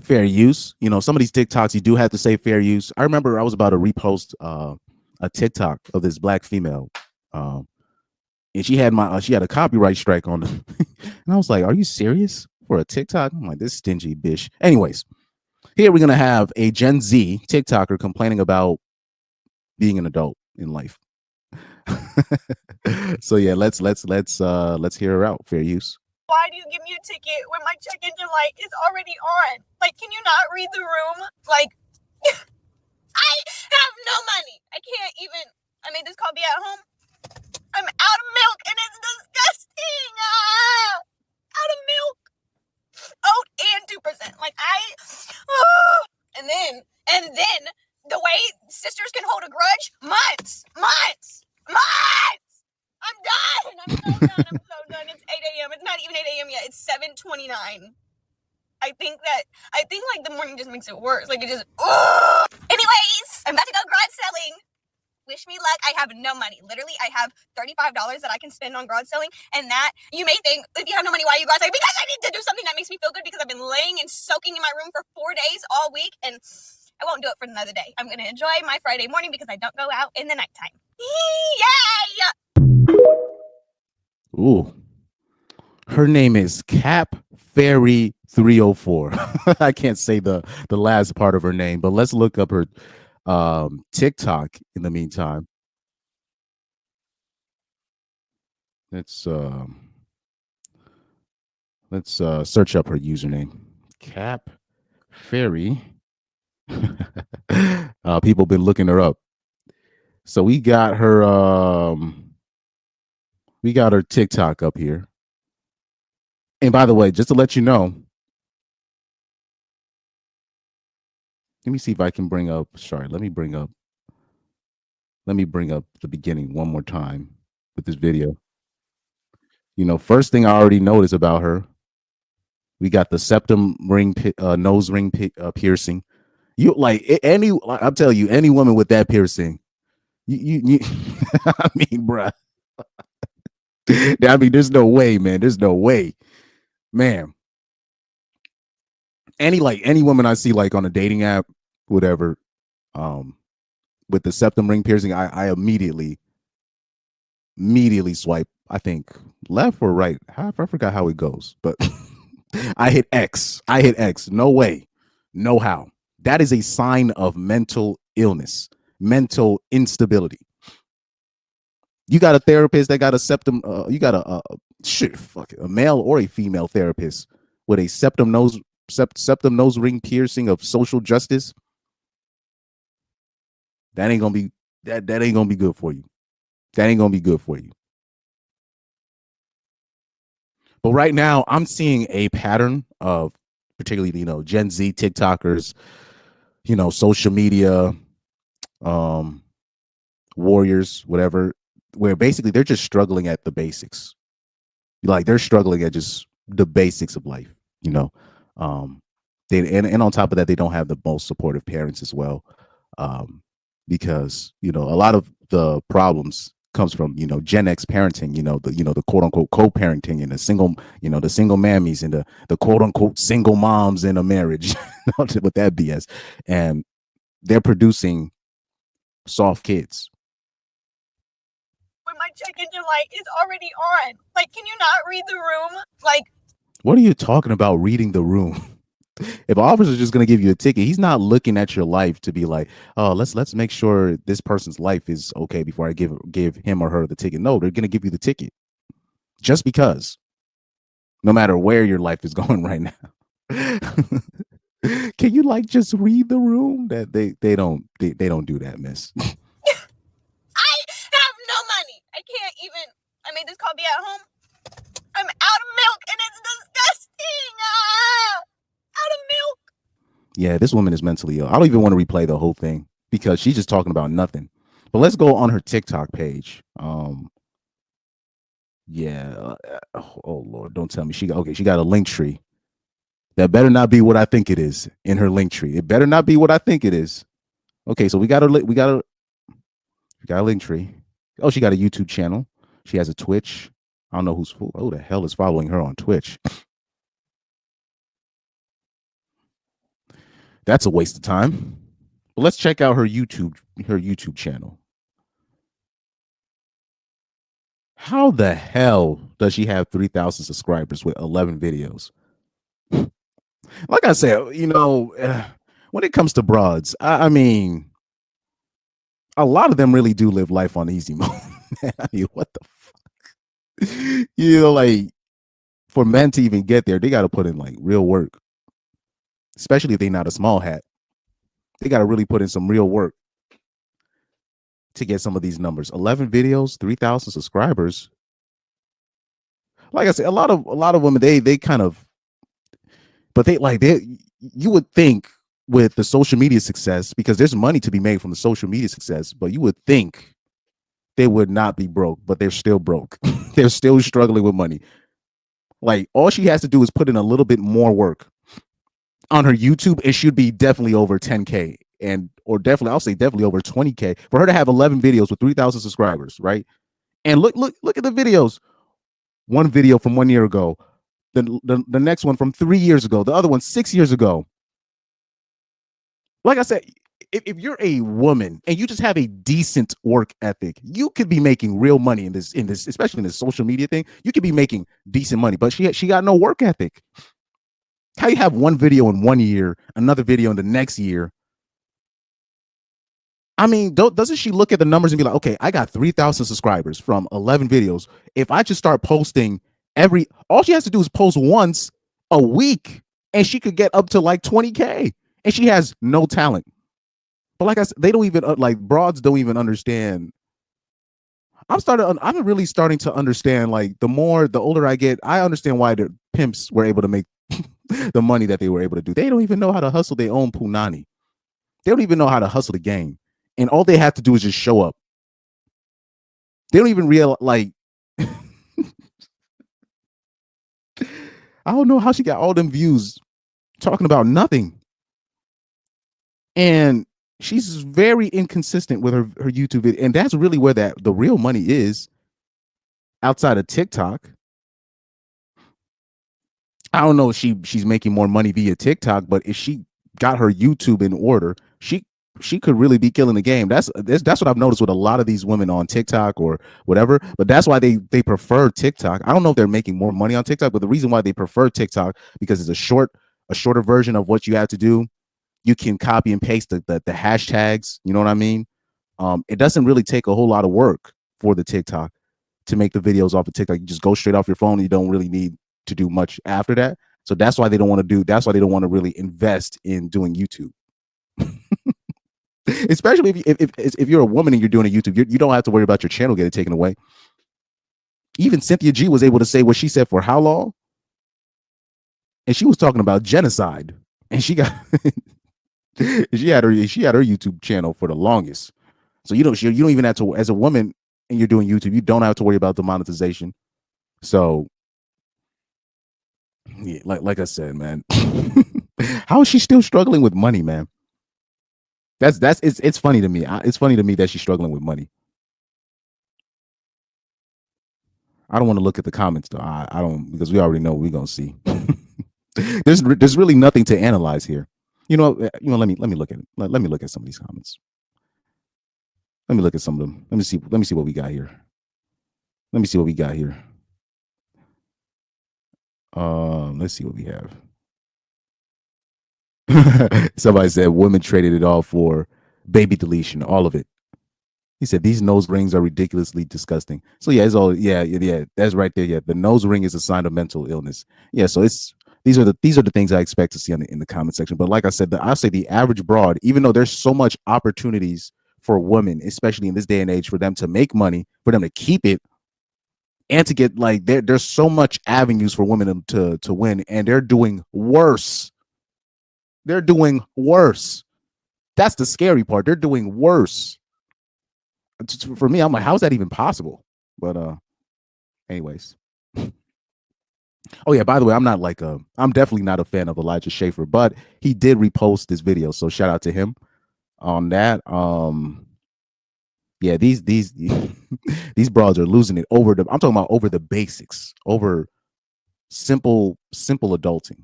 fair use. You know, some of these TikToks you do have to say fair use. I remember I was about to repost a TikTok of this black female, um, and she had a copyright strike on it, and I was like, "Are you serious for a TikTok?" I'm like, "This stingy bitch." Anyways, here we're gonna have a Gen Z TikToker complaining about being an adult in life. So yeah, let's hear her out. Fair use. Why do you give me a ticket when my check engine light is already on? Like, can you not read the room? Like, I have no money. I can't even. I made this call be at home. I'm out of milk and it's disgusting. Out of milk. Oat and 2%. Like, and then the way sisters can hold a grudge, months. I'm done. I'm so done. It's 8 a.m. It's not even 8 a.m. yet. It's 7:29. I think like the morning just makes it worse. Like it just. Anyways, I'm about to go garage selling. Wish me luck. I have no money. Literally, I have $35 that I can spend on garage selling. And that, you may think, if you have no money, why are you garage selling? Because I need to do something that makes me feel good because I've been laying and soaking in my room for 4 days all week. And I won't do it for another day. I'm going to enjoy my Friday morning because I don't go out in the nighttime. Yay! Ooh. Her name is Cap Fairy 304. I can't say the last part of her name, but let's look up her TikTok in the meantime. Let's search up her username. Cap Fairy. People been looking her up. So we got her TikTok up here. And by the way, just to let you know, let me see if I can bring up. Sorry, let me bring up the beginning one more time with this video. You know, first thing I already noticed about her, we got the septum ring, nose ring piercing. You like any? I'm telling you, any woman with that piercing, you I mean, bruh. I mean, there's no way, man. There's no way, man. Any woman I see like on a dating app, whatever, with the septum ring piercing, I immediately swipe. I think left or right. I forgot how it goes, but I hit X. No way, no how. That is a sign of mental illness, mental instability. You got a therapist that got a septum. You got a male or a female therapist with a septum nose ring piercing of social justice. That ain't gonna be that ain't gonna be good for you. That ain't gonna be good for you. But right now, I'm seeing a pattern of particularly, you know, Gen Z TikTokers, you know, social media, warriors, whatever, where basically they're just struggling at the basics. Like they're struggling at just the basics of life, you know. And on top of that, they don't have the most supportive parents as well. Because, you know, a lot of the problems comes from, you know, Gen X parenting, the quote unquote co-parenting and the single mammies and the quote unquote single moms in a marriage with that BS. And they're producing soft kids. When my check engine light is already on. Like, can you not read the room? Like, what are you talking about reading the room? If an officer's just going to give you a ticket, he's not looking at your life to be like, oh, let's make sure this person's life is okay before I give him or her the ticket. No, they're going to give you the ticket just because, no matter where your life is going right now. Can you like just read the room? That they don't do that, miss. I have no money. I can't even. I made this call be at home. I'm out of milk and it's disgusting. Out of milk. Yeah, this woman is mentally ill. I don't even want to replay the whole thing because she's just talking about nothing. But let's go on her TikTok page. Yeah. Oh Lord, don't tell me she got a link tree. That better not be what I think it is in her link tree. It better not be what I think it is. Okay, so we got a link tree. Oh, she got a YouTube channel. She has a Twitch. I don't know who the hell is following her on Twitch. That's a waste of time. But let's check out her YouTube channel. How the hell does she have 3,000 subscribers with 11 videos? Like I said, when it comes to broads, I mean, a lot of them really do live life on easy mode. I mean, what the fuck? Like for men to even get there, they got to put in like real work, especially if they're not a small hat. They got to really put in some real work to get some of these numbers. 11 videos, 3,000 subscribers. Like I said, a lot of women they kind of, but they you would think with the social media success, because there's money to be made from the social media success, but you would think they would not be broke, but they're still broke. They're still struggling with money. Like all she has to do is put in a little bit more work on her YouTube. It should be definitely over 10K, or definitely, I'll say definitely over 20K for her to have 11 videos with 3,000 subscribers, right? And look at the videos. One video from 1 year ago, the next one from 3 years ago, the other one 6 years ago. Like I said, if you're a woman and you just have a decent work ethic, you could be making real money in this, especially in this social media thing. You could be making decent money, but she got no work ethic. How you have one video in 1 year, another video in the next year? I mean, doesn't she look at the numbers and be like, okay, I got 3,000 subscribers from 11 videos. If I just start posting all she has to do is post once a week, and she could get up to like 20K, and she has no talent. But like I said, they don't even like broads don't even understand. I'm really starting to understand. Like the older I get, I understand why the pimps were able to make the money that they were able to do. They don't even know how to hustle their own punani. They don't even know how to hustle the game, and all they have to do is just show up. They don't even realize, like, I don't know how she got all them views talking about nothing. And she's very inconsistent with her YouTube video, and that's really where the real money is outside of TikTok. I don't know if she's making more money via TikTok, but if she got her YouTube in order, she could really be killing the game. That's what I've noticed with a lot of these women on TikTok or whatever. But that's why they prefer TikTok. I don't know if they're making more money on TikTok, but the reason why they prefer TikTok, because it's a shorter version of what you have to do. You can copy and paste the hashtags. You know what I mean? It doesn't really take a whole lot of work for the TikTok to make the videos off of TikTok. You just go straight off your phone. And you don't really need to do much after that. So that's why they don't want to That's why they don't want to really invest in doing YouTube. Especially if you're a woman and you're doing a YouTube, you don't have to worry about your channel getting taken away. Even Cynthia G was able to say what she said for how long, and she was talking about genocide, and she got she had her YouTube channel for the longest. So you don't even have to, as a woman and you're doing YouTube, you don't have to worry about the monetization. So yeah, like I said, man, how is she still struggling with money, man? It's funny to me. It's funny to me that she's struggling with money. I don't want to look at the comments though. I don't, because we already know what we're gonna see. There's really nothing to analyze here. Let me look at it. Let me look at some of these comments. Let me look at some of them. Let me see what we got here. Let me see what we got here. Let's see what we have. Somebody said women traded it all for baby deletion, all of it. He said these nose rings are ridiculously disgusting. So yeah, it's all yeah. That's right there. Yeah, the nose ring is a sign of mental illness. Yeah, so these are the things I expect to see in the comment section. But like I said, I say the average broad, even though there's so much opportunities for women, especially in this day and age, for them to make money, for them to keep it, and to get like there's so much avenues for women to win, and they're doing worse. They're doing worse. That's the scary part. They're doing worse. For me, I'm like, how's that even possible? But anyways. Oh yeah, by the way, I'm definitely not a fan of Elijah Schaefer, but he did repost this video, so shout out to him on that. Yeah, these these broads are losing it I'm talking about over the basics, over simple adulting.